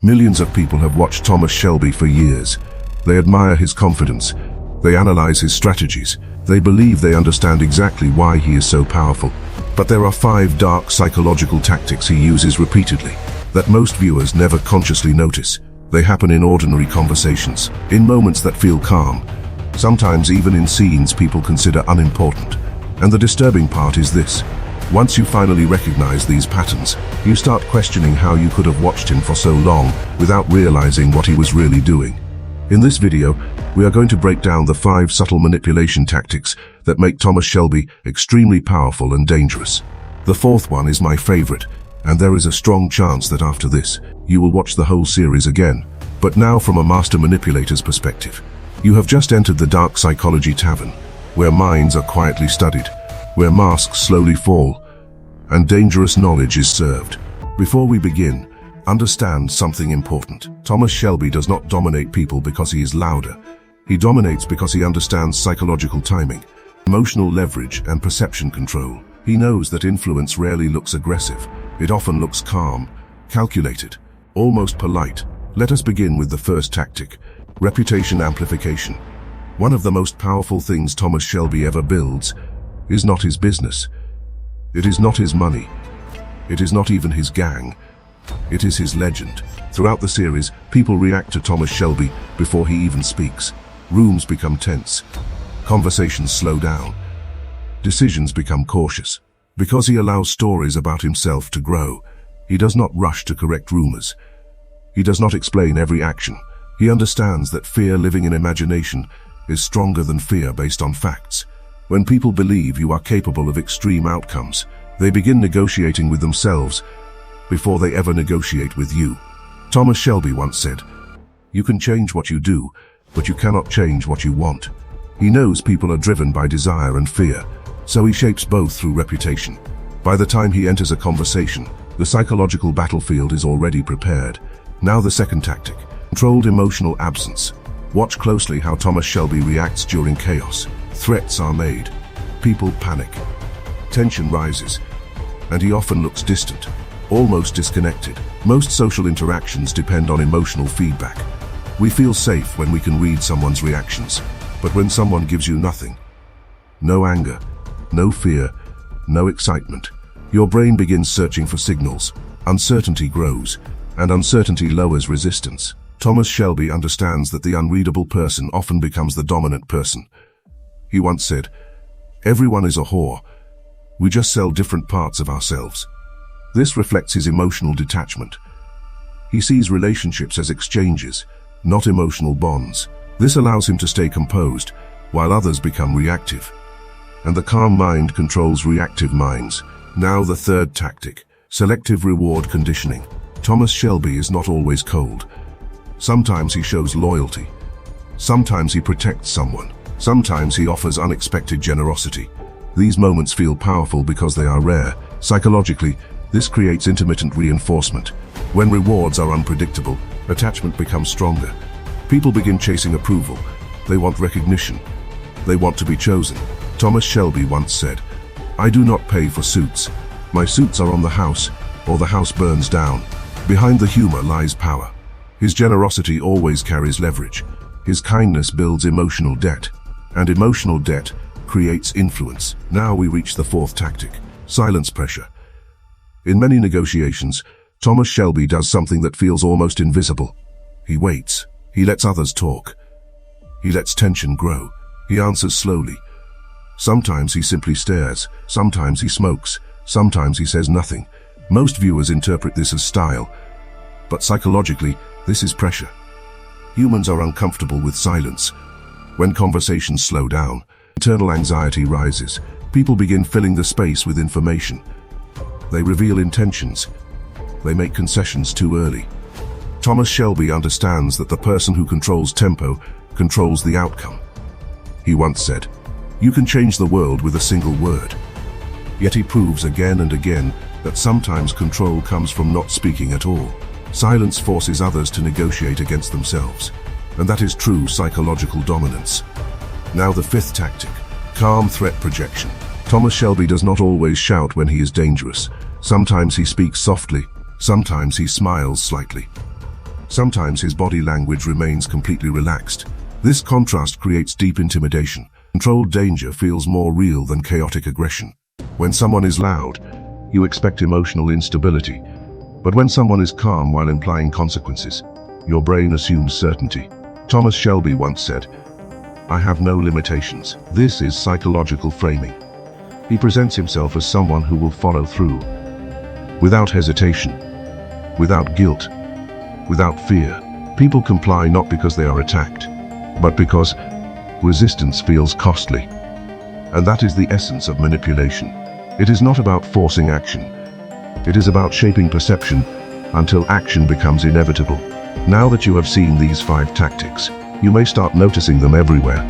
Millions of people have watched Thomas Shelby for years. They admire his confidence. They analyze his strategies. They believe they understand exactly why he is so powerful. But there are 5 dark psychological tactics he uses repeatedly that most viewers never consciously notice. They happen in ordinary conversations, in moments that feel calm, sometimes even in scenes people consider unimportant. And the disturbing part is this: once you finally recognize these patterns, you start questioning how you could have watched him for so long without realizing what he was really doing. In this video, we are going to break down the 5 subtle manipulation tactics that make Thomas Shelby extremely powerful and dangerous. The 4th one is my favorite, and there is a strong chance that after this, you will watch the whole series again. But now from a master manipulator's perspective. You have just entered the Dark Psychology Tavern, where minds are quietly studied, where masks slowly fall, and dangerous knowledge is served. Before we begin, understand something important. Thomas Shelby does not dominate people because he is louder. He dominates because he understands psychological timing, emotional leverage, and perception control. He knows that influence rarely looks aggressive. It often looks calm, calculated, almost polite. Let us begin with the first tactic: reputation amplification. One of the most powerful things Thomas Shelby ever builds is not his business. It is not his money. It is not even his gang. It is his legend. Throughout the series, people react to Thomas Shelby before he even speaks. Rooms become tense. Conversations slow down. Decisions become cautious. Because he allows stories about himself to grow, he does not rush to correct rumors. He does not explain every action. He understands that fear living in imagination is stronger than fear based on facts. When people believe you are capable of extreme outcomes, they begin negotiating with themselves before they ever negotiate with you. Thomas Shelby once said, "You can change what you do, but you cannot change what you want." He knows people are driven by desire and fear, so he shapes both through reputation. By the time he enters a conversation, the psychological battlefield is already prepared. Now the second tactic: controlled emotional absence. Watch closely how Thomas Shelby reacts during chaos. Threats are made. People panic. Tension rises. And he often looks distant, almost disconnected. Most social interactions depend on emotional feedback. We feel safe when we can read someone's reactions. But when someone gives you nothing, no anger, no fear, no excitement, your brain begins searching for signals. Uncertainty grows, and uncertainty lowers resistance. Thomas Shelby understands that the unreadable person often becomes the dominant person. He once said, "Everyone is a whore. We just sell different parts of ourselves." This reflects his emotional detachment. He sees relationships as exchanges, not emotional bonds. This allows him to stay composed, while others become reactive. And the calm mind controls reactive minds. Now the third tactic: selective reward conditioning. Thomas Shelby is not always cold. Sometimes he shows loyalty. Sometimes he protects someone. Sometimes he offers unexpected generosity. These moments feel powerful because they are rare. Psychologically, this creates intermittent reinforcement. When rewards are unpredictable, attachment becomes stronger. People begin chasing approval. They want recognition. They want to be chosen. Thomas Shelby once said, "I do not pay for suits. My suits are on the house, or the house burns down." Behind the humor lies power. His generosity always carries leverage. His kindness builds emotional debt, and emotional debt creates influence. Now we reach the 4th tactic: silence pressure. In many negotiations, Thomas Shelby does something that feels almost invisible. He waits. He lets others talk. He lets tension grow. He answers slowly. Sometimes he simply stares. Sometimes he smokes. Sometimes he says nothing. Most viewers interpret this as style, but psychologically, this is pressure. Humans are uncomfortable with silence. When conversations slow down, internal anxiety rises. People begin filling the space with information. They reveal intentions. They make concessions too early. Thomas Shelby understands that the person who controls tempo controls the outcome. He once said, "You can change the world with a single word." Yet he proves again and again that sometimes control comes from not speaking at all. Silence forces others to negotiate against themselves, and that is true psychological dominance. Now the 5th tactic: calm threat projection. Thomas Shelby does not always shout when he is dangerous. Sometimes he speaks softly. Sometimes he smiles slightly. Sometimes his body language remains completely relaxed. This contrast creates deep intimidation. Controlled danger feels more real than chaotic aggression. When someone is loud, you expect emotional instability. But when someone is calm while implying consequences, your brain assumes certainty. Thomas Shelby once said, "I have no limitations." This is psychological framing. He presents himself as someone who will follow through, without hesitation, without guilt, without fear. People comply not because they are attacked, but because resistance feels costly. And that is the essence of manipulation. It is not about forcing action. It is about shaping perception until action becomes inevitable. Now that you have seen these 5 tactics, you may start noticing them everywhere.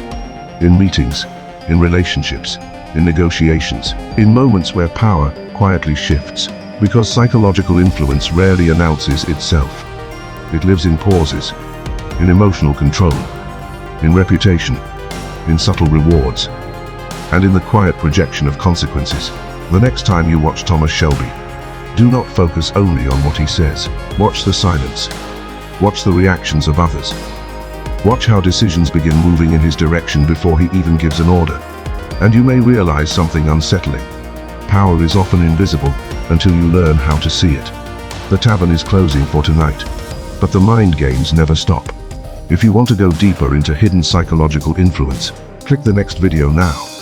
In meetings, in relationships, in negotiations, in moments where power quietly shifts. Because psychological influence rarely announces itself. It lives in pauses, in emotional control, in reputation, in subtle rewards, and in the quiet projection of consequences. The next time you watch Thomas Shelby, do not focus only on what he says. Watch the silence. Watch the reactions of others. Watch how decisions begin moving in his direction before he even gives an order. And you may realize something unsettling. Power is often invisible until you learn how to see it. The tavern is closing for tonight, but the mind games never stop. If you want to go deeper into hidden psychological influence, click the next video now.